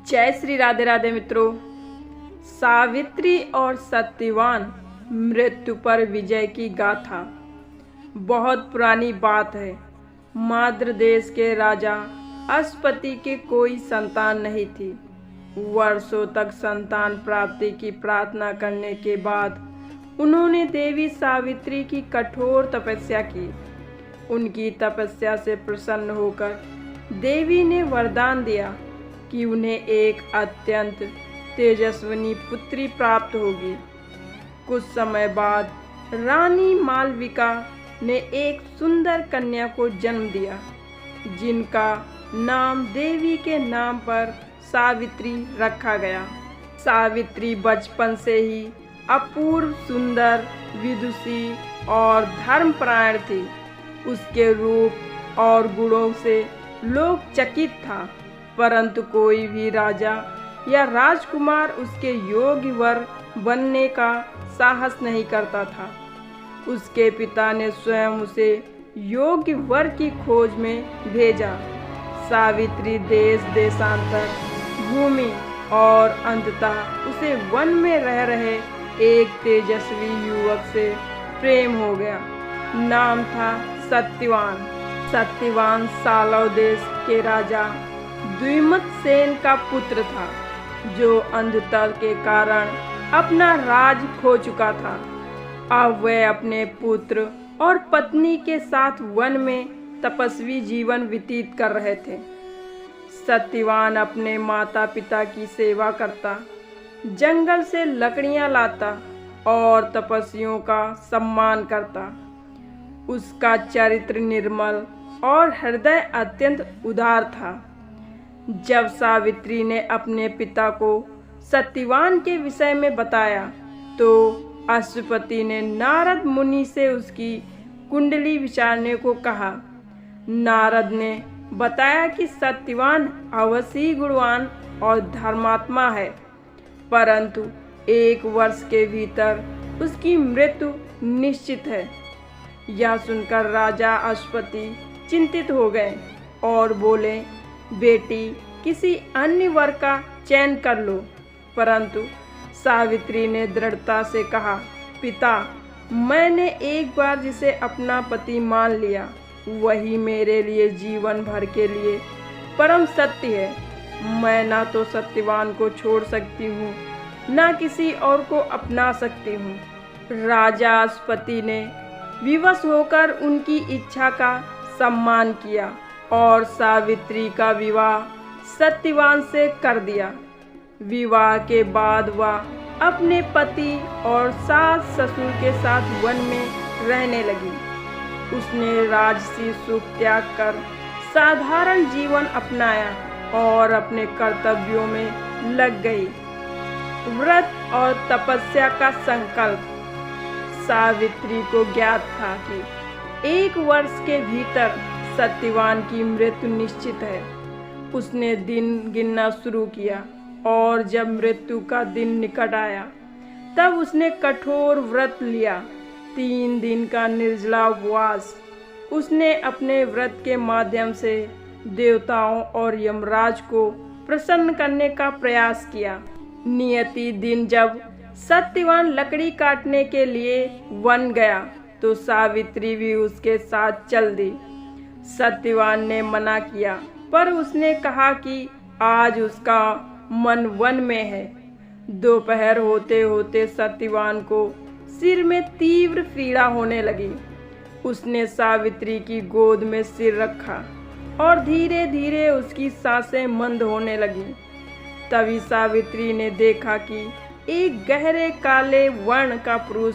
जय श्री राधे राधे मित्रों। सावित्री और सत्यवान मृत्यु पर विजय की गाथा बहुत पुरानी बात है। माद्र देश के राजा अश्वपति के कोई संतान नहीं थी। वर्षों तक संतान प्राप्ति की प्रार्थना करने के बाद उन्होंने देवी सावित्री की कठोर तपस्या की। उनकी तपस्या से प्रसन्न होकर देवी ने वरदान दिया कि उन्हें एक अत्यंत तेजस्विनी पुत्री प्राप्त होगी। कुछ समय बाद रानी मालविका ने एक सुंदर कन्या को जन्म दिया, जिनका नाम देवी के नाम पर सावित्री रखा गया। सावित्री बचपन से ही अपूर्व सुंदर, विदुषी और धर्मपरायण थी। उसके रूप और गुणों से लोग चकित था, परंतु कोई भी राजा या राजकुमार उसके योग्य वर बनने का साहस नहीं करता था। उसके पिता ने स्वयं उसे योग्य वर की खोज में भेजा। सावित्री देश देशांतर घूमी और अंततः उसे वन में रह रहे एक तेजस्वी युवक से प्रेम हो गया। नाम था सत्यवान। सत्यवान सालव देश के राजा द्विमतसेन का पुत्र था, जो अंधता के कारण अपना राज खो चुका था। अब वह अपने पुत्र और पत्नी के साथ वन में तपस्वी जीवन व्यतीत कर रहे थे। सत्यवान अपने माता पिता की सेवा करता, जंगल से लकड़ियां लाता और तपस्वियों का सम्मान करता। उसका चरित्र निर्मल और हृदय अत्यंत उदार था। जब सावित्री ने अपने पिता को सत्यवान के विषय में बताया, तो अश्वपति ने नारद मुनि से उसकी कुंडली विचारने को कहा। नारद ने बताया कि सत्यवान अवश्य ही गुणवान और धर्मात्मा है, परंतु 1 वर्ष के भीतर उसकी मृत्यु निश्चित है। यह सुनकर राजा अश्वपति चिंतित हो गए और बोले, बेटी, किसी अन्य वर का चयन कर लो। परंतु सावित्री ने दृढ़ता से कहा, पिता, मैंने एक बार जिसे अपना पति मान लिया, वही मेरे लिए जीवन भर के लिए परम सत्य है। मैं ना तो सत्यवान को छोड़ सकती हूँ, ना किसी और को अपना सकती हूँ। राजा अश्वपति ने विवश होकर उनकी इच्छा का सम्मान किया और सावित्री का विवाह सत्यवान से कर दिया। विवाह के बाद वह अपने पति और सास ससुर के साथ वन में रहने लगी। उसने राजसी सुख त्याग कर साधारण जीवन अपनाया और अपने कर्तव्यों में लग गई। व्रत और तपस्या का संकल्प। सावित्री को ज्ञात था कि 1 वर्ष के भीतर सत्यवान की मृत्यु निश्चित है। उसने दिन गिनना शुरू किया और जब मृत्यु का दिन निकट आया, तब उसने कठोर व्रत लिया। 3 दिन का निर्जला उपवास। उसने अपने व्रत के माध्यम से देवताओं और यमराज को प्रसन्न करने का प्रयास किया। नियति दिन जब सत्यवान लकड़ी काटने के लिए वन गया, तो सावित्री भी उसके साथ चल दी। सत्यवान ने मना किया, पर उसने कहा कि आज उसका मन वन में है। दोपहर होते होते सत्यवान को सिर में तीव्र पीड़ा होने लगी। उसने सावित्री की गोद में सिर रखा और धीरे धीरे उसकी सांसें मंद होने लगी। तभी सावित्री ने देखा कि एक गहरे काले वर्ण का पुरुष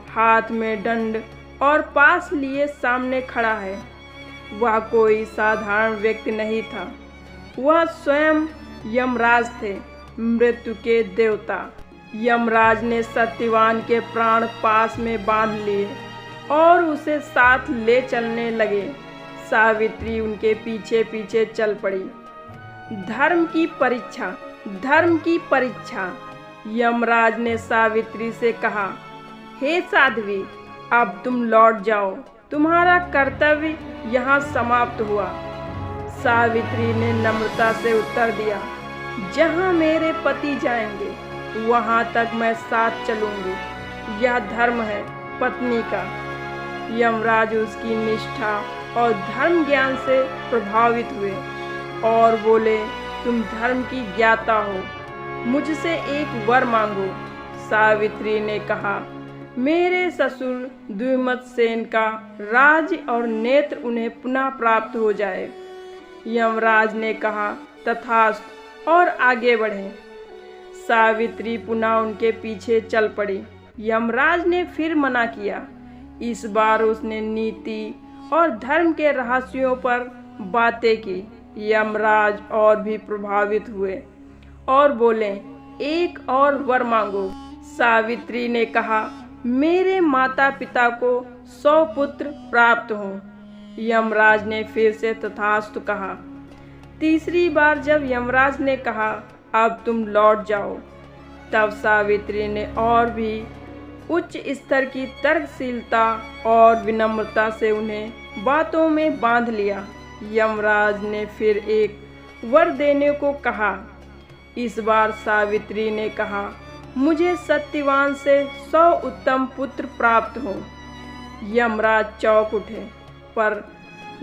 हाथ में दंड और पास लिए सामने खड़ा है। वह कोई साधारण व्यक्ति नहीं था, वह स्वयं यमराज थे, मृत्यु के देवता। यमराज ने सत्यवान के प्राण पास में बांध लिए और उसे साथ ले चलने लगे। सावित्री उनके पीछे पीछे चल पड़ी। धर्म की परीक्षा, धर्म की परीक्षा। यमराज ने सावित्री से कहा, हे साध्वी, अब तुम लौट जाओ, तुम्हारा कर्तव्य यहाँ समाप्त हुआ। सावित्री ने नम्रता से उत्तर दिया, जहाँ मेरे पति जाएंगे वहाँ तक मैं साथ चलूँगी। यह धर्म है पत्नी का। यमराज उसकी निष्ठा और धर्म ज्ञान से प्रभावित हुए और बोले, तुम धर्म की ज्ञाता हो, मुझसे एक वर मांगो। सावित्री ने कहा, मेरे ससुर द्विमतसेन का राज्य और नेत्र उन्हें पुनः प्राप्त हो जाए। यमराज ने कहा, तथास्तु, और आगे बढ़े। सावित्री पुनः उनके पीछे चल पड़ी। यमराज ने फिर मना किया। इस बार उसने नीति और धर्म के रहस्यों पर बातें की। यमराज और भी प्रभावित हुए और बोले, एक और वर मांगो। सावित्री ने कहा, मेरे माता पिता को 100 पुत्र प्राप्त हों। यमराज ने फिर से तथास्तु कहा। तीसरी बार जब यमराज ने कहा, अब तुम लौट जाओ, तब सावित्री ने और भी उच्च स्तर की तर्कशीलता और विनम्रता से उन्हें बातों में बांध लिया। यमराज ने फिर एक वर देने को कहा। इस बार सावित्री ने कहा, मुझे सत्यवान से 100 उत्तम पुत्र प्राप्त हो। यमराज चौंक उठे, पर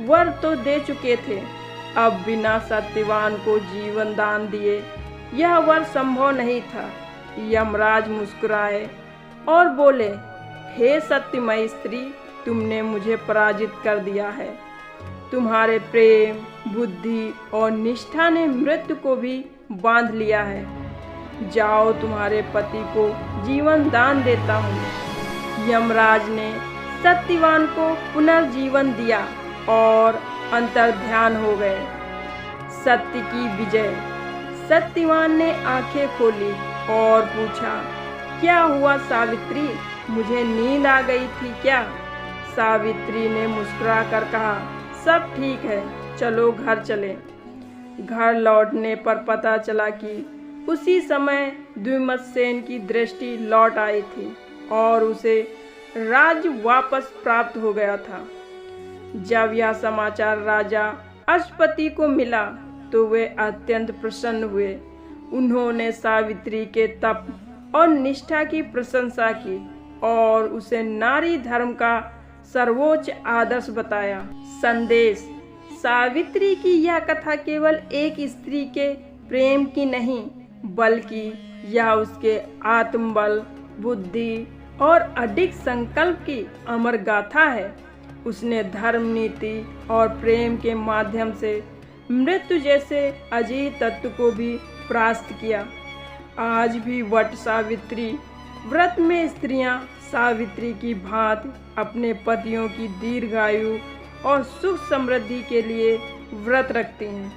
वर तो दे चुके थे। अब बिना सत्यवान को जीवन दान दिए यह वर संभव नहीं था। यमराज मुस्कुराए और बोले, हे सत्यमयी स्त्री, तुमने मुझे पराजित कर दिया है। तुम्हारे प्रेम, बुद्धि और निष्ठा ने मृत्यु को भी बांध लिया है। जाओ, तुम्हारे पति को जीवन दान देता हूँ। यमराज ने सत्यवान को पुनर्जीवन दिया और अंतर्ध्यान हो गए। सत्य की विजय। सत्यवान ने आंखें खोली और पूछा, क्या हुआ सावित्री, मुझे नींद आ गई थी क्या? सावित्री ने मुस्कुरा कर कहा, सब ठीक है, चलो घर चले। घर लौटने पर पता चला कि उसी समय द्विमतसेन की दृष्टि लौट आई थी और उसे राज्य वापस प्राप्त हो गया था। जब यह समाचार राजा अश्वपति को मिला तो वे अत्यंत प्रसन्न हुए। उन्होंने सावित्री के तप और निष्ठा की प्रशंसा की और उसे नारी धर्म का सर्वोच्च आदर्श बताया। संदेश। सावित्री की यह कथा केवल एक स्त्री के प्रेम की नहीं, बल्कि यह उसके आत्मबल, बुद्धि और अडिग संकल्प की अमर गाथा है। उसने धर्म, नीति और प्रेम के माध्यम से मृत्यु जैसे अजीब तत्व को भी परास्त किया। आज भी वट सावित्री व्रत में स्त्रियां सावित्री की भांति अपने पतियों की दीर्घायु और सुख समृद्धि के लिए व्रत रखती हैं।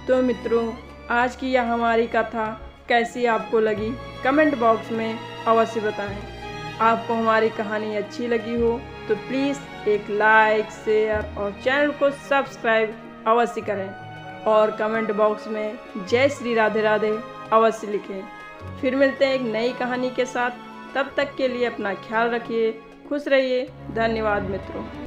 तो मित्रों, आज की यह हमारी कथा कैसी आपको लगी, कमेंट बॉक्स में अवश्य बताएं। आपको हमारी कहानी अच्छी लगी हो तो प्लीज़ एक लाइक, शेयर और चैनल को सब्सक्राइब अवश्य करें और कमेंट बॉक्स में जय श्री राधे राधे अवश्य लिखें। फिर मिलते हैं एक नई कहानी के साथ। तब तक के लिए अपना ख्याल रखिए, खुश रहिए। धन्यवाद मित्रों।